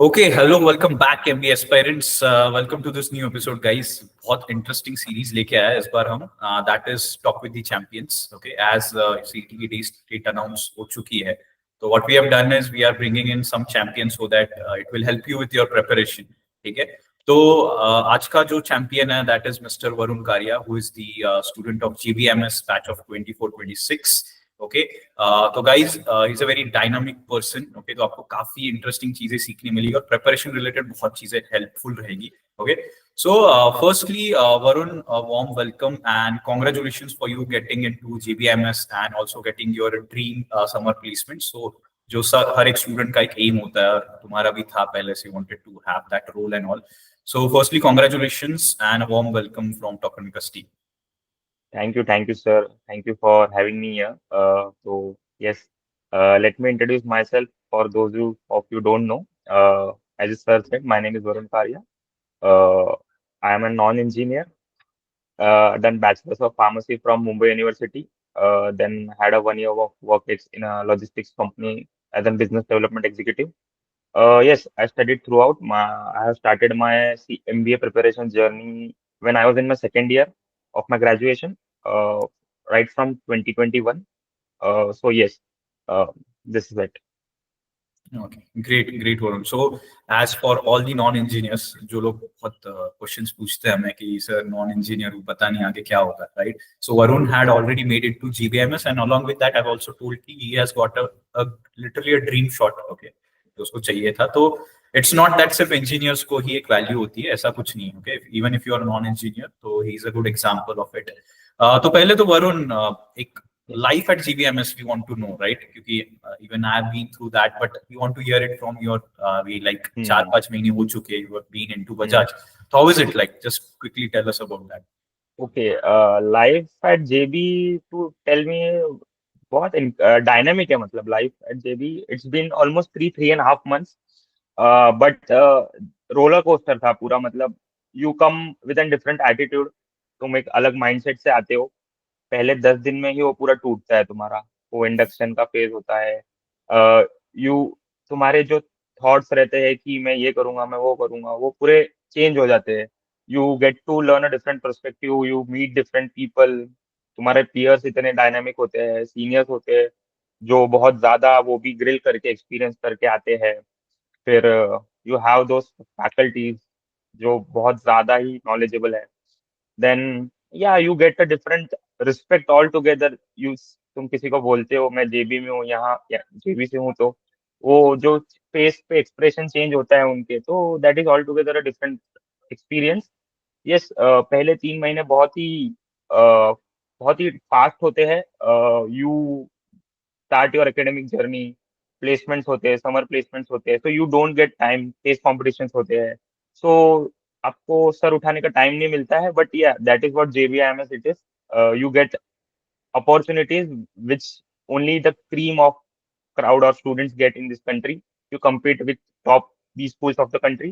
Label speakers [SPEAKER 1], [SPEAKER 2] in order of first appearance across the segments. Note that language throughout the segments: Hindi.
[SPEAKER 1] Okay, hello, welcome back MB aspirants. Welcome to this new episode, guys. बहुत interesting series लेके आया है इस बार हम. That is Talk with the Champions. Okay, as CT की date announce हो चुकी है. So what we have done is we are bringing in some champions so that it will help you with your preparation. ठीक है. तो आज का जो champion है that is Mr. Varun Karia, who is the student of GBMS batch of 24-26. Okay तो guys is a very dynamic person. Okay, तो आपको काफी इंटरेस्टिंग चीजें सीखने मिलेगी और प्रिपरेशन रिलेटेड बहुत चीजें हेल्पफुल रहेगी. Okay, so firstly, Varun, a warm welcome and congratulations for you getting into GBMS and also getting your dream summer placement. So जो हर एक स्टूडेंट का एक एम होता है और तुम्हारा भी था पहले से, wanted to have that role and all. So firstly, congratulations and a warm welcome from Tokenicus team.
[SPEAKER 2] Thank you, sir. Thank you for having me here. Yes, let me introduce myself for those of you don't know. As sir said, my name is Varun Karia. Uh, I am a non-engineer. Done bachelor's of pharmacy from Mumbai University. Then had a 1 year of work in a logistics company as a business development executive. Yes, I studied throughout. I have started my MBA preparation journey when I was in my second year of my graduation, uh, right from 2021. Yes, uh, this is it.
[SPEAKER 1] Okay, great Varun. So as for all the non-engineers, जो लोग बहुत questions पूछते हैं हमें कि सर नॉन इंजीनियर हूँ, पता नहीं आगे क्या होगा, right? So Varun had already made it to GBMS, and along with that, I've also told कि he has got a literally a dream shot. Okay, तो उसको चाहिए था. तो it's not that सिर्फ engineers को ही एक value होती है, ऐसा कुछ नहीं. Okay, even if you are non-engineer, तो he is a good example of it. तो पहले तो वरुण एक
[SPEAKER 2] Yes.
[SPEAKER 1] life at GBMS we want to know, right? क्योंकि even I have been through that, but we want to hear it from your way. Like चार
[SPEAKER 2] Hmm.
[SPEAKER 1] पांच महीने हो चुके, you have been into
[SPEAKER 2] Hmm.
[SPEAKER 1] Bajaj. So how is it like? Just quickly tell us about that.
[SPEAKER 2] Okay. Life at JB to tell me बहुत डायनामिक है. मतलब life at JB it's been almost three and half months. But roller coaster था पूरा. मतलब you come with an different attitude. तुम एक अलग माइंडसेट से आते हो. पहले 10 दिन में ही वो पूरा टूटता है तुम्हारा. वो इंडक्शन का फेज होता है. यू तुम्हारे जो थॉट्स रहते हैं कि मैं ये करूंगा, मैं वो करूंगा, वो पूरे चेंज हो जाते हैं. You get to learn a different perspective. You meet different people. तुम्हारे पियर्स इतने डायनामिक होते हैं, सीनियर्स होते हैं जो बहुत ज्यादा वो भी ग्रिल करके एक्सपीरियंस करके आते हैं. फिर यू हैव दोस फैकल्टीज जो बहुत ज्यादा ही नॉलेजेबल है. देन या you get a different respect all together. You तुम किसी को बोलते हो मैं जेबी में हूँ, यहाँ जेबी से हूँ, तो वो जो फेस पे एक्सप्रेशन चेंज होता है उनके, तो that is all together a different experience. Yes, पहले 3 महीने बहुत ही फास्ट होते हैं. You start your academic journey. Placements होते हैं, समर प्लेसमेंट्स होते हैं, तो you don't get time. Test competitions होते हैं. सो आपको सर उठाने का टाइम नहीं मिलता है. बट या that is what JBIMS it is. You get opportunities which only the cream of crowd or students get in this country. You compete with top B schools of the country.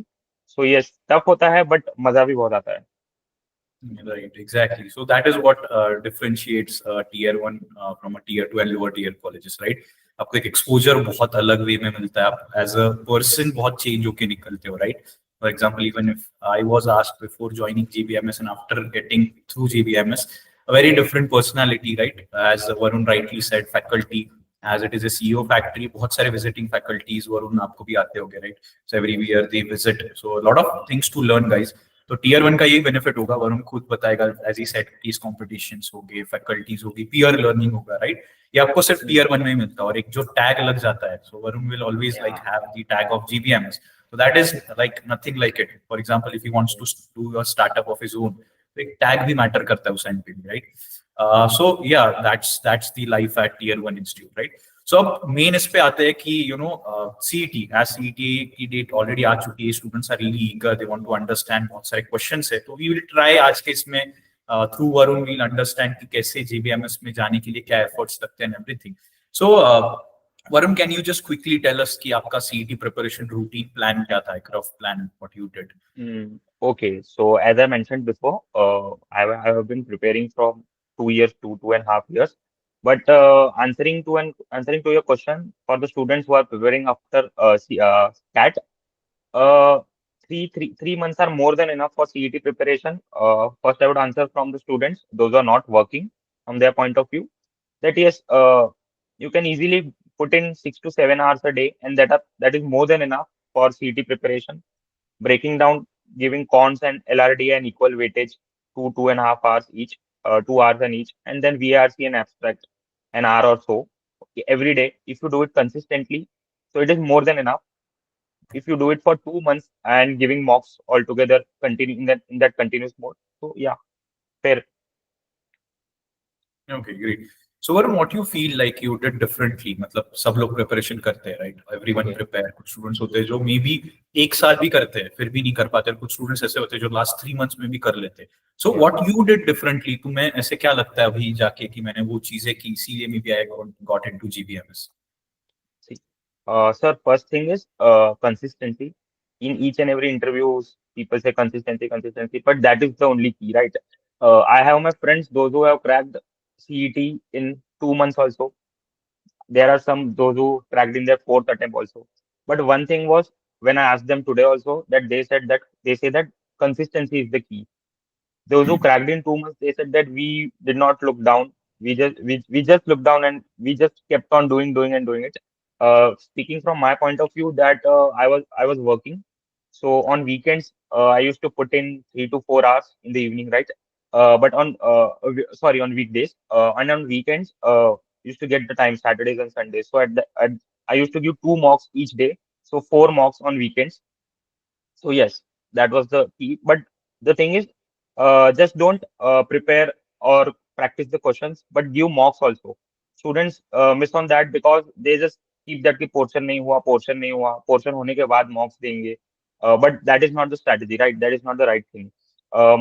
[SPEAKER 2] So yes, tough होता है but मजा भी बहुत आता है.
[SPEAKER 1] Right, exactly. So that is what differentiates tier one from a tier two and lower tier colleges, right? आपको एक एक्सपोजर बहुत अलग वे में मिलता है. आप एज अ पर्सन बहुत चेंज होके निकलते हो, right? For example, even if I was asked before joining GBMS and after getting through GBMS, a very different personality, right? As Varun rightly said, faculty, as it is a CEO factory, बहुत सारे visiting faculties वरुण आपको भी आते होंगे, right? So every year they visit, so a lot of things to learn, guys. तो टीयर वन का यही बेनिफिट होगा, वरुण खुद बताएगा. एज ही सेड, टीज कॉम्पिटिशंस होंगे, फैकल्टीज होगी, पीयर लर्निंग होगा, राइट? ये आपको सिर्फ
[SPEAKER 2] Hmm.
[SPEAKER 1] टीयर वन में ही मिलता है. और एक जो टैग लग जाता है, so Varun will always like
[SPEAKER 2] Yeah.
[SPEAKER 1] Have the tag of GBMS. So that is like nothing like it. For example, if he wants to do a startup of his own, तो एक टैग भी मैटर करता है उस एंड पे, right? So yeah, that's the life at tier one institute, right? So अब मेन इस पे आते हैं कि सीईटी, एज सीईटी की डेट ऑलरेडी आ चुकी है. Students are really eager, they want to understand. बहुत सारे क्वेश्चंस है, तो वी विल ट्राई आज के इसमें थ्रू वरुण वील अंडरस्टैंड कि कैसे जेबीएमएस में जाने के लिए क्या एफर्ट्स लगते हैं, everything. So Varun, can you just quickly tell us कि आपका सीईटी प्रिपरेशन रूटीन प्लान क्या था, एक rough plan what you did?
[SPEAKER 2] Okay, so as I mentioned before, I have been preparing from 2 years to 2.5 years. But answering to your question, for the students who are preparing after CAT, Uh, 3 months are more than enough for CET preparation. First, I would answer from the students, those who are not working, from their point of view, that yes, you can easily put in 6 to 7 hours a day, and that is more than enough for CET preparation. Breaking down, giving cons and LRD an equal weightage, 2.5 hours each, 2 hours and each, and then VRC and abstract an hour or so every day. If you do it consistently, so it is more than enough. If you do it for 2 months and giving mocks altogether, continue in that continuous mode. So yeah, fair.
[SPEAKER 1] Okay, great. So Varun, what you feel like you did differently? मतलब सब लोग प्रिपरेशन करते हैं, right? Everyone
[SPEAKER 2] Okay.
[SPEAKER 1] prepare. कुछ स्टूडेंट्स होते हैं जो मे बी एक साल भी करते हैं फिर भी नहीं कर पाते, और कुछ स्टूडेंट्स ऐसे होते हैं जो लास्ट 3 मंथ्स में भी कर लेते हैं. सो
[SPEAKER 2] Yeah.
[SPEAKER 1] What you did differently? तुम्हें ऐसे क्या लगता है अभी जाके कि मैंने वो चीजें की इसीलिए may be I got into GBMS?
[SPEAKER 2] See, sir, first thing is consistency. In each and every interviews, people say consistency, consistency, but that is the only key, right? I have my friends, those who have cracked CET in 2 months also. There are some those who cracked in their fourth attempt also. But one thing was, when I asked them today also, that they say that consistency is the key. Those who cracked in 2 months, they said that we did not look down. We just looked down and we just kept on doing and doing it. Speaking from my point of view, that I was working. So on weekends, I used to put in 3 to 4 hours in the evening, right? But sorry, on weekdays, and on weekends, used to get the time Saturdays and Sundays. So I used to give 2 mocks each day, so 4 mocks on weekends. So yes, that was the key. But the thing is, just don't prepare or practice the questions, but give mocks also. Students miss on that because they just keep that कि portion नहीं हुआ, portion होने के बाद mocks देंगे. But that is not the strategy, right? That is not the right thing.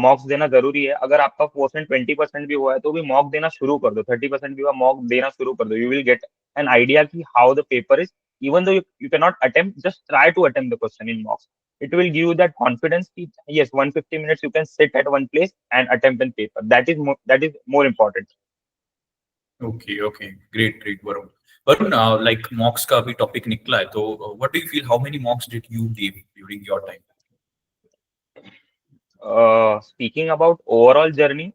[SPEAKER 2] मॉक्स देना जरूरी है. अगर आपका पोर्शन 20% भी हुआ है तो भी मॉक देना शुरू कर दो. 30% भी हुआ, मॉक देना शुरू कर दो. You will get an idea की how the paper is. Even though you cannot attempt, just try to attempt the question in mocks. It will give you that confidence कि, yes, 150 minutes you can sit at one place and attempt in paper. That is more important.
[SPEAKER 1] Okay okay, great great Varun. Varun, like मॉक्स का अभी टॉपिक निकला है तो what do you feel, how many मॉक्स did you give during your time?
[SPEAKER 2] Speaking about overall journey,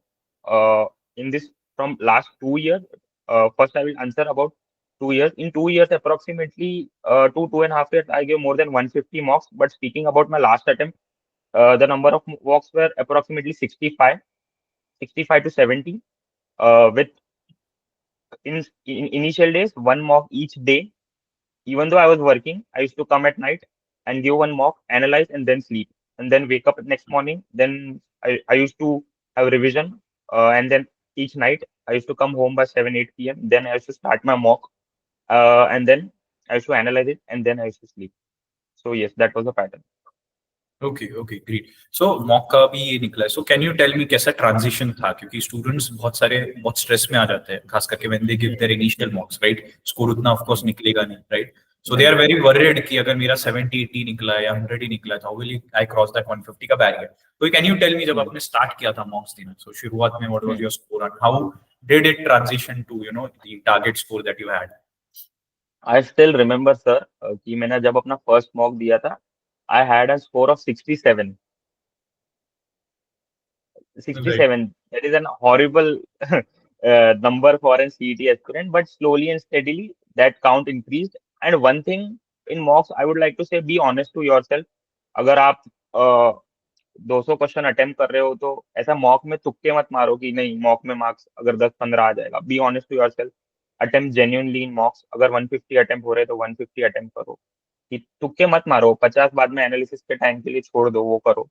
[SPEAKER 2] in this from last 2 years, first I will answer about 2 years. In 2 years, approximately 2.5 years, I gave more than 150 mocks. But speaking about my last attempt, the number of mocks were approximately 65 to 70. With in initial days, one mock each day. Even though I was working, I used to come at night and give one mock, analyze, and then sleep, and then wake up next morning. Then I used to have revision, and then each night I used to come home by 7 8 p.m. Then I used to start my mock, and then I used to analyze it, and then I used to sleep. So yes, that was the pattern.
[SPEAKER 1] Okay okay, great. So mock का भी ये निकला है. सो कैन यू टेल मी कैसा ट्रांजिशन था? क्योंकि स्टूडेंट्स बहुत सारे बहुत स्ट्रेस में आ जाते हैं, खास करके when they give their initial mocks, right? Score उतना ऑफ कोर्स निकलेगा नहीं, right? So they are very worried कि अगर मेरा 70 80 निकला है या 100 ही निकला है तो how will I cross that 150 का बैरियर? तो कैन यू टेल मी, जब आपने स्टार्ट किया था मॉक्स देना, सो शुरुआत में what was your score and how did it transition to the target score that you had?
[SPEAKER 2] I still remember, sir, कि मैंने जब अपना फर्स्ट मॉक दिया था, I had a score of 67.
[SPEAKER 1] Right.
[SPEAKER 2] 67. That is an horrible number for an CET aspirant, but slowly and steadily that count increased. And one thing in mocks, I would like to say, be honest to yourself. अगर आप 200 क्वेश्चन अटेम्प्ट कर रहे हो तो ऐसा मॉक में तुक्के मत मारो कि नहीं मॉक में मार्क्स अगर 10 15 आ जाएगा. Be honest to yourself. Attempt genuinely in mocks. अगर 150 अटेम्प्ट हो रहे तो 150 अटेम्प्ट करो. कि तुक्के मत मारो. 50 बाद में एनालिसिस के टाइम के लिए छोड़ दो, वो करो.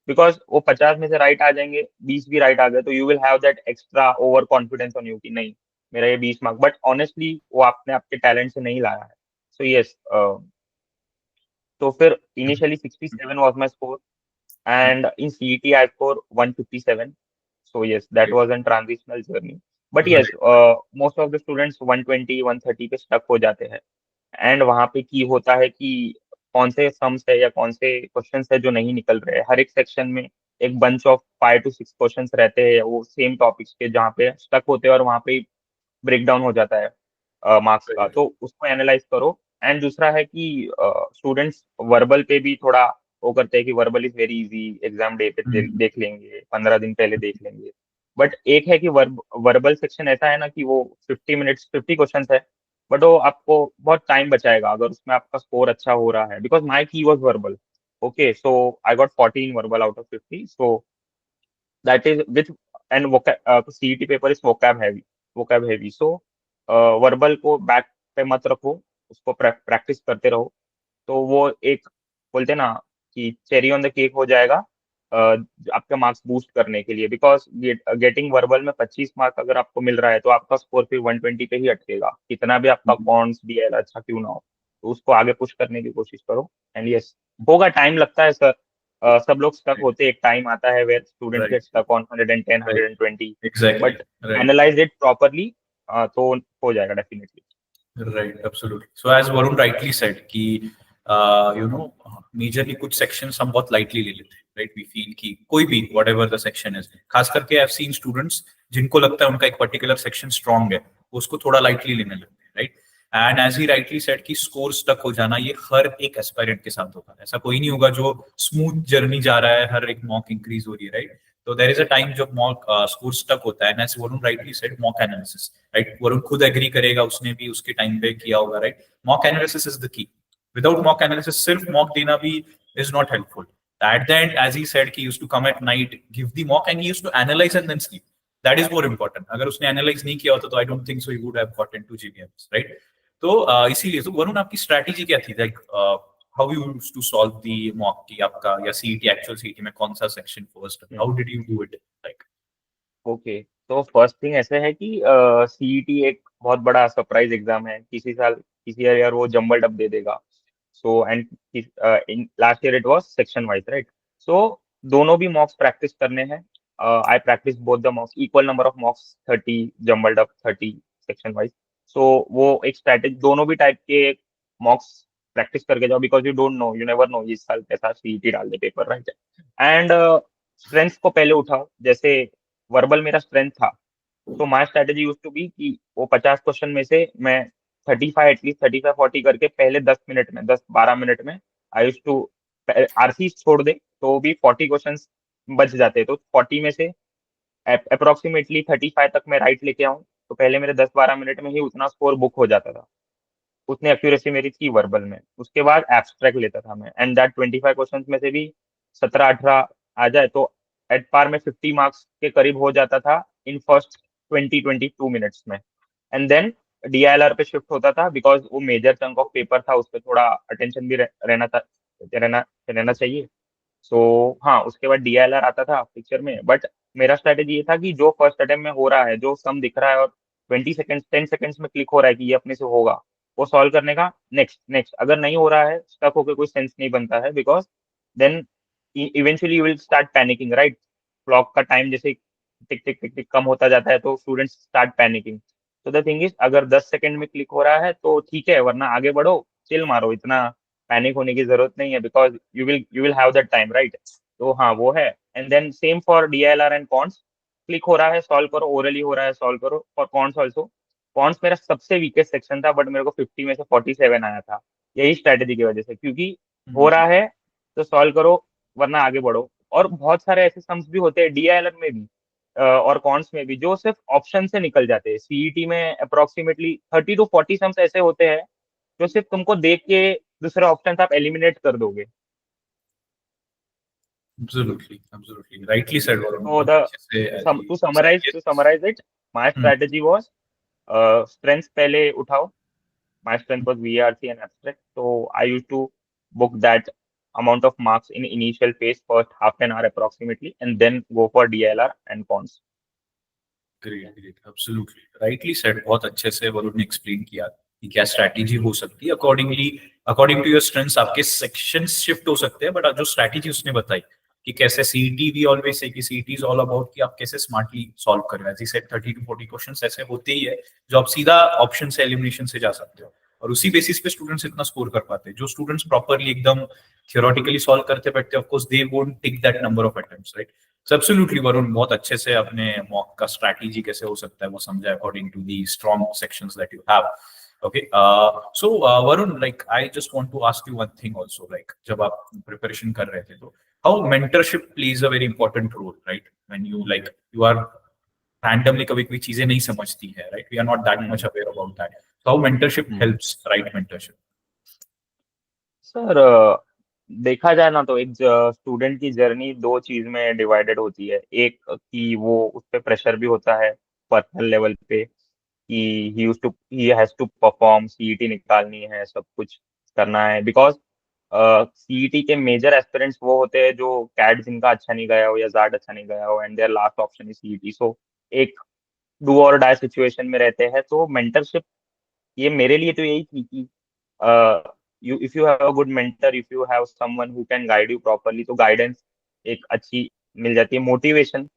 [SPEAKER 2] बिकॉज वो 50 में से राइट आ जाएंगे, 20 भी राइट आ गए तो you will have that extra over confidence on you कि नहीं मेरा ये 20 मार्क. बट ऑनेस्टली वो आपने आपके टैलेंट से नहीं लाया है. सो यस, तो फिर initially 67 was my score, and in CET I scored 157. So yes, that was a transitional journey. But yes,
[SPEAKER 1] right.
[SPEAKER 2] most of the students 120 130 पे स्टक हो जाते हैं. एंड वहां पे की होता है कि कौन से सम्स है या कौन से क्वेश्चंस है जो नहीं निकल रहे हैं. हर एक सेक्शन में एक बंच ऑफ 5 to 6 क्वेश्चंस रहते हैं वो सेम टॉपिक्स के, जहाँ पे स्टक होते हैं और वहां पे ब्रेक डाउन हो जाता है मार्क्स का.
[SPEAKER 1] राइट.
[SPEAKER 2] तो उसको एनालाइज करो. एंड दूसरा है कि स्टूडेंट्स वर्बल पे भी थोड़ा वो करते हैं कि verbal is very easy, exam day पे देख लेंगे, 15 दिन पहले देख लेंगे। बट एक है कि वर्बल सेक्शन ऐसा है ना कि वो 50 मिनट्स 50 क्वेश्चन है, बट वो आपको बहुत टाइम बचाएगा अगर उसमें आपका स्कोर अच्छा हो रहा है, बिकॉज माई की was verbal. Okay, so I got 14 verbal out of 50, so that is with and CET paper is vocab heavy, so verbal को बैक पे मत रखो, उसको प्रैक्टिस करते रहो, तो वो एक बोलते ना कि चेरी ऑन द केक हो जाएगा आपके मार्क्स बूस्ट करने के लिए, बिकॉज गेटिंग वर्बल में 25 मार्क अगर आपको मिल रहा है तो आपका स्कोर फिर 120 पे ही अटकेगा, कितना भी आपका कॉन्स डीएल अच्छा क्यों ना हो, तो उसको आगे पुश करने की कोशिश करो। एंड यस, होगा, टाइम लगता है सर, सब लोग स्टक होते हैं, एक टाइम आता है where student
[SPEAKER 1] right
[SPEAKER 2] get stuck on 110
[SPEAKER 1] right
[SPEAKER 2] 120,
[SPEAKER 1] exactly
[SPEAKER 2] but
[SPEAKER 1] right
[SPEAKER 2] analyse it properly तो हो जाएगा definitely.
[SPEAKER 1] Right, absolutely. So as Varun rightly said कि you know मेजरली कुछ सेक्शंस हम बहुत लाइटली ले लेते हैं, राइट? वी फील कि कोई भी whatever the section is, खास करके I've seen students जिनको लगता है उनका एक पर्टिकुलर सेक्शन स्ट्रांग है, उसको थोड़ा लाइटली लेने लगते हैं, right? And as he rightly said कि स्कोर स्टक हो जाना ये हर एक एस्पायरेंट के साथ होगा, ऐसा कोई नहीं होगा जो स्मूथ जर्नी जा रहा है, हर एक मॉक इंक्रीज हो रही है, राइट? तो देयर इज अ टाइम जब मॉक स्कोर स्टक होता है, and as Varun rightly said mock analysis, right? Varun खुद एग्री करेगा, उसने भी उसके टाइम पे किया होगा, right? Mock analysis is the key. Without mock analysis सिर्फ मॉक देना भी is not helpful. At the end, as he said, he used to come at night, give the mock, and he used to analyze and then sleep. That is more important. अगर उसने एनालाइज नहीं किया होता तो I don't think so he would have gotten to GBMS, right? तो इसीलिए तो वरुण आपकी स्ट्रैटेजी क्या थी, like how you used to solve the mock की आपका, या सीईटी एक्चुअल सीईटी में कौन सा section first, how did you do it like?
[SPEAKER 2] Okay, तो फर्स्ट थिंग ऐसे है कि सीईटी एक बहुत बड़ा सरप्राइज एग्जाम है, किसी साल किसी ईयर वो जम्बल डब दे देगा। So and in last year it was section wise, right? So दोनों भी मॉक्स प्रैक्टिस करने हैं। I practice both the mocks, equal number of mocks, 30 jumbled up, 30 section wise. So वो एक स्ट्रैटेजी, दोनों भी टाइप के मॉक्स प्रैक्टिस करके जाओ, because you don't know, you never know इस साल कैसा सीईटी डाल दे पेपर, राइट? एंड स्ट्रेंथ को पहले उठाओ, जैसे वर्बल मेरा स्ट्रेंथ था, तो my strategy use to be कि वो 50 क्वेश्चन में से मैं 35, एटलीस्ट 35 40 करके पहले 10 मिनट में, 10 12 मिनट में आई यूज टू, आरसी छोड़ दे तो भी 40 क्वेश्चन बच जाते, तो 40 में से अप्रोक्सीमेटली 35 तक मैं राइट लेके आऊँ, तो पहले मेरे 10 12 मिनट में ही उतना स्कोर बुक हो जाता था, उतनी एक्यूरेसी मेरी थी वर्बल में। उसके बाद एब्स्ट्रैक्ट लेता था मैं, एंड दैट 25 क्वेश्चन में से भी 17 18 आ जाए तो एट पार में 50 मार्क्स के करीब हो जाता था इन फर्स्ट 20 22 मिनट्स में। एंड देन डीआईएलआर पे शिफ्ट होता था, बिकॉज वो मेजर चंक ऑफ पेपर था, उस पर थोड़ा अटेंशन भी रहना चाहिए। सो हाँ, उसके बाद डीएलआर आता था पिक्चर में, बट मेरा स्ट्रेटेजी ये था कि जो फर्स्ट अटेम्प्ट में हो रहा है, जो सम दिख रहा है और 20 सेकेंड्स 10 सेकेंड्स में क्लिक हो रहा है कि ये अपने से होगा, वो सॉल्व करने का। नेक्स्ट नेक्स्ट, अगर नहीं हो रहा है, स्टक होकर कोई सेंस नहीं बनता है, because then eventually you will start panicking, right? Clock का टाइम जैसे टिक टिक टिक टिक कम होता जाता है तो स्टूडेंट्स स्टार्ट पैनिकिंग। तो द थिंग इज, अगर 10 सेकंड में क्लिक हो रहा है तो ठीक है, वरना आगे बढ़ो, चिल मारो, इतना पैनिक होने की जरूरत नहीं है, because you will have that time, right? तो हाँ, वो है। And then same for DLR and quants, click हो रहा है सॉल्व करो, ओरली हो रहा है सॉल्व करो। फॉर कॉन्स ऑल्सो, कॉन्स मेरा सबसे वीकेस्ट सेक्शन था, बट मेरे को 50 में से 47 आया था, यही स्ट्रेटेजी की वजह से, क्योंकि हो रहा है तो सॉल्व करो, वरना आगे बढ़ो। और बहुत सारे ऐसे सम्स भी होते हैं डीआईएलआर में भी और कॉन्स में भी, जो सिर्फ ऑप्शन से निकल जाते हैं। सीईटी में अप्रोक्सीमेटली 30 to 40 सम्स ऐसे होते हैं जो सिर्फ तुमको देख के दूसरे ऑप्शन आप एलिमिनेट कर दोगे।
[SPEAKER 1] Absolutely, absolutely. Rightly said, Varun.
[SPEAKER 2] So
[SPEAKER 1] बहुत
[SPEAKER 2] the
[SPEAKER 1] अच्छे से
[SPEAKER 2] to
[SPEAKER 1] said,
[SPEAKER 2] summarize
[SPEAKER 1] yes.
[SPEAKER 2] to summarize it, my
[SPEAKER 1] Hmm.
[SPEAKER 2] strategy was strength पहले उठाओ। My strength was VRC and abstract, so I used to book that amount of marks in initial phase, first half an hour approximately, and then go for DLR and cons.
[SPEAKER 1] Great, great. Absolutely. Rightly said. बहुत अच्छे से वरुण ने एक्सप्लेन किया कि क्या स्ट्रैटेजी हो सकती है, accordingly according to your strengths आपके सेक्शंस शिफ्ट हो सकते हैं, बट जो स्ट्रैटेजी उसने बताई कि कैसे सीईटी भी ऑलवेज से कि सीईटी इज ऑल अबाउट कि आप कैसे स्मार्टली सॉल्व करें। As he said 30 to 40 questions ऐसे होते ही है जो आप सीधा ऑप्शन से एलिमिनेशन से जा सकते हो, और उसी बेसिस पे स्टूडेंट्स इतना स्कोर कर पाते हैं। जो स्टूडेंट्स प्रॉपरली एकदम थियोरेटिकली सॉल्व करते बैठते, of course they won't take that number of attempts, right? So absolutely, Varun बहुत अच्छे से अपने मॉक का स्ट्रैटेजी कैसे हो सकता है वो समझा, according to the strong sections that you have. Okay. So Varun, like I just want to ask you one thing also. Like जब आप preparation कर रहे थे तो how mentorship plays a very important role, right? When you like you are randomly कभी कोई चीजें नहीं समझती है, right? We are not that much aware about that. So how mentorship helps, right? Mentorship.
[SPEAKER 2] Sir, देखा जाए ना तो एक स्टूडेंट की जर्नी दो चीज में डिवाइडेड होती है। एक कि वो उस पे प्रेशर भी होता है पर्सनल लेवल पे, कि he has to perform, CET निकालनी है, सब कुछ करना है। बिकॉज सीईटी के मेजर एस्पिरेंट्स वो होते हैं जो कैट जिनका अच्छा नहीं गया हो या जाट अच्छा नहीं गया हो, and their last option is CET. So एक डू और डाई सिचुएशन में रहते हैं। तो मेंटरशिप ये मेरे लिए तो यही थी कि you if you have a good mentor, if you have someone who can guide you properly, तो गाइडेंस एक अच्छी मिल जाती है। Motivation,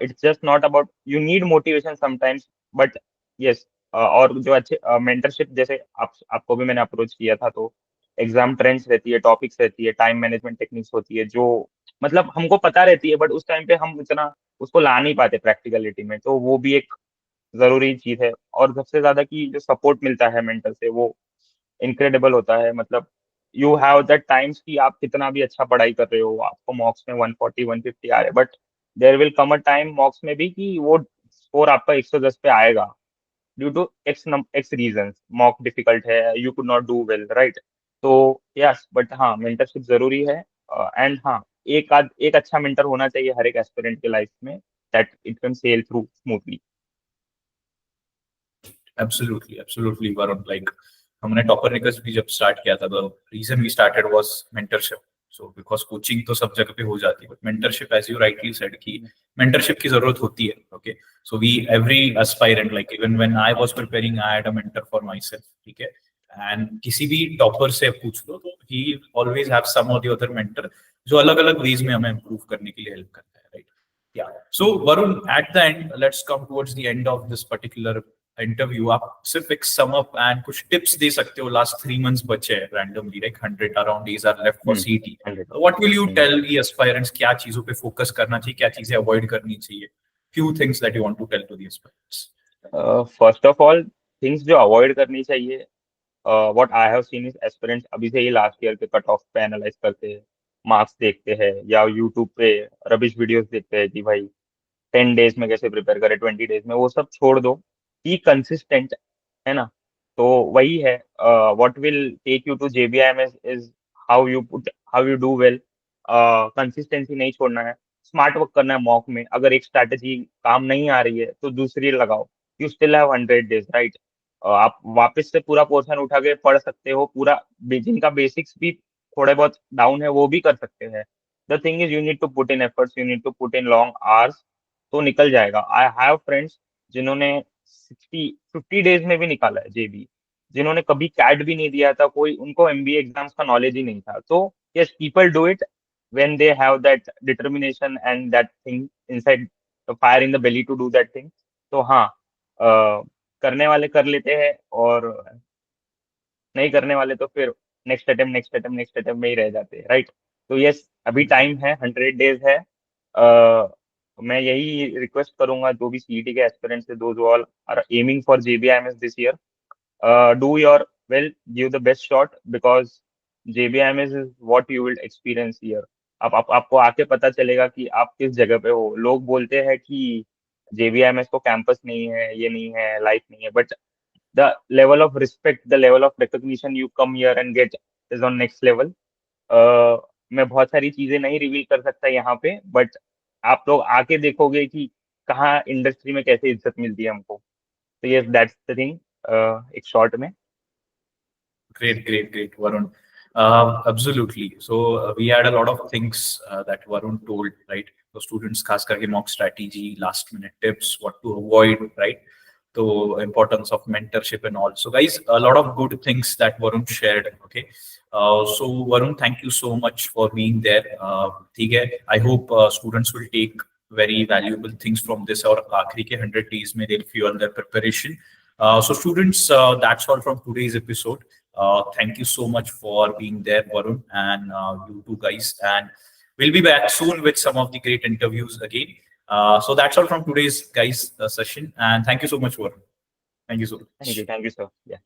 [SPEAKER 2] it's just not about, you need motivation sometimes, but yes. और जो अच्छे मेंटरशिप, जैसे आपको भी मैंने अप्रोच किया था, तो एग्जाम ट्रेंड्स रहती है, टॉपिक्स रहती है, टाइम मैनेजमेंट टेक्निक्स होती है, जो मतलब हमको पता रहती है, बट उस टाइम पे हम इतना उसको ला नहीं पाते प्रैक्टिकलिटी में। तो वो भी एक जरूरी चीज है। और सबसे ज्यादा की जो सपोर्ट मिलता है मेंटर से, वो इनक्रेडिबल होता है। मतलब यू हैव दैट टाइम्स कि आप कितना भी अच्छा पढ़ाई कर रहे हो, आपको मॉक्स में 140 150 आ रहे, but there will come a time mocks में भी कि वो स्कोर आपका 110 पे आएगा, due to X reason. Mock difficult है, you could not do well, right? तो यस, बट हाँ, मेंटरशिप जरूरी है। एंड हाँ, एक अच्छा मेंटर होना चाहिए हर एक एस्पिरेंट के लाइफ में, that it can sell through smoothly.
[SPEAKER 1] Absolutely, absolutely, Varun. Like हमने टॉपर भी जब स्टार्ट किया था, the reason we started was mentorship. So because coaching तो सब जगह पे हो जाती है, but mentorship, as you rightly said, कि mentorship की जरूरत होती है. Okay, so we every aspirant, like even when I was preparing, I had a mentor for myself. ठीक है, and किसी भी टॉपर से पूछ लो तो he always have some or the other mentor जो अलग अलग ways में हमें improve करने के लिए help करता है, right? Yeah. So Varun, at the end, let's come towards the end of this particular interview. आप सिर्फ एक सम अप एंड कुछ टिप्स दे सकते हो। लास्ट 3 मंथ्स बचे हैं randomly, like 100 around days are left for CET. What will you tell the aspirants, क्या चीजों पे फोकस करना चाहिए, क्या चीजें अवॉइड करनी चाहिए? Few things that you want to tell to the aspirants.
[SPEAKER 2] First of all, things जो अवॉइड करनी चाहिए, what I have seen is aspirants अभी से ही लास्ट ईयर के कट ऑफ पे एनालाइज करते हैं, मार्क्स देखते हैं, या यूट्यूब पे रबिश वीडियोस देखते हैं कि भाई 10 डेज में कैसे प्रिपेयर करे, 20 डेज में। वो सब छोड़ दो, बी कंसिस्टेंट, है ना? तो वही है। What will take you to JBIMS is how you do well. Consistency नहीं छोड़ना है, स्मार्ट वर्क करना है मॉक में। अगर एक स्ट्रैटेजी काम नहीं आ रही है तो दूसरी लगाओ। You still have 100 days, right? आप वापस से पूरा पोर्शन उठा के पढ़ सकते हो पूरा। जिनका बेसिक्स भी थोड़े बहुत डाउन है वो भी कर सकते हैं। The thing is, you need to put in efforts, you need to put in long hours, तो निकल जाएगा। आई हैव फ्रेंड्स जिन्होंने 50 डेज में भी निकाला है जेबी, जिन्होंने कभी कैट भी नहीं दिया था, कोई उनको एमबीए एग्जाम्स का नॉलेज ही नहीं था। तो yes, people do it when they have that determination and that thing inside, the fire in the belly to do that thing. तो हाँ, करने वाले कर लेते हैं, और नहीं करने वाले तो फिर next attempt next attempt next attempt में ही रह जाते हैं, राइट? तो यस, अभी टाइम है, 100 डेज है। मैं यही रिक्वेस्ट करूंगा जो भी सीईटी के एस्पिरेंट्स है, those all are aiming for JBIMS this year, do your well, give the best shot, because JBIMS is what you will experience here. आपको आके पता चलेगा कि आप किस जगह पे हो। लोग बोलते हैं कि जेबीआईएमएस को कैंपस नहीं है, ये नहीं है, लाइफ नहीं है, but the level of respect, the level of recognition you come here and get is on next level. मैं बहुत सारी चीजें नहीं रिवील कर सकता यहाँ पे, बट आप लोग आके देखोगे कि कहाँ इंडस्ट्री में कैसे इज्जत मिलती है हमको। तो यस, दैट्स द थिंग, एक शॉर्ट में।
[SPEAKER 1] Great, great, great, Varun. Absolutely. So we had a lot of things that Varun told, right? So students, खास करके mock strategy, last minute tips, what to avoid, right? So importance of mentorship and all. So guys, a lot of good things that Varun shared. Okay. So Varun, thank you so much for being there. ठीक है. I hope students will take very valuable things from this, और आखिरी के 100 days में they'll fuel their preparation. So students, that's all from today's episode. Thank you so much for being there, Varun, and you two guys. And we'll be back soon with some of the great interviews again. So that's all from today's guys session. And thank you so much, Varun. Thank you so much.
[SPEAKER 2] Thank you, sir. Yeah.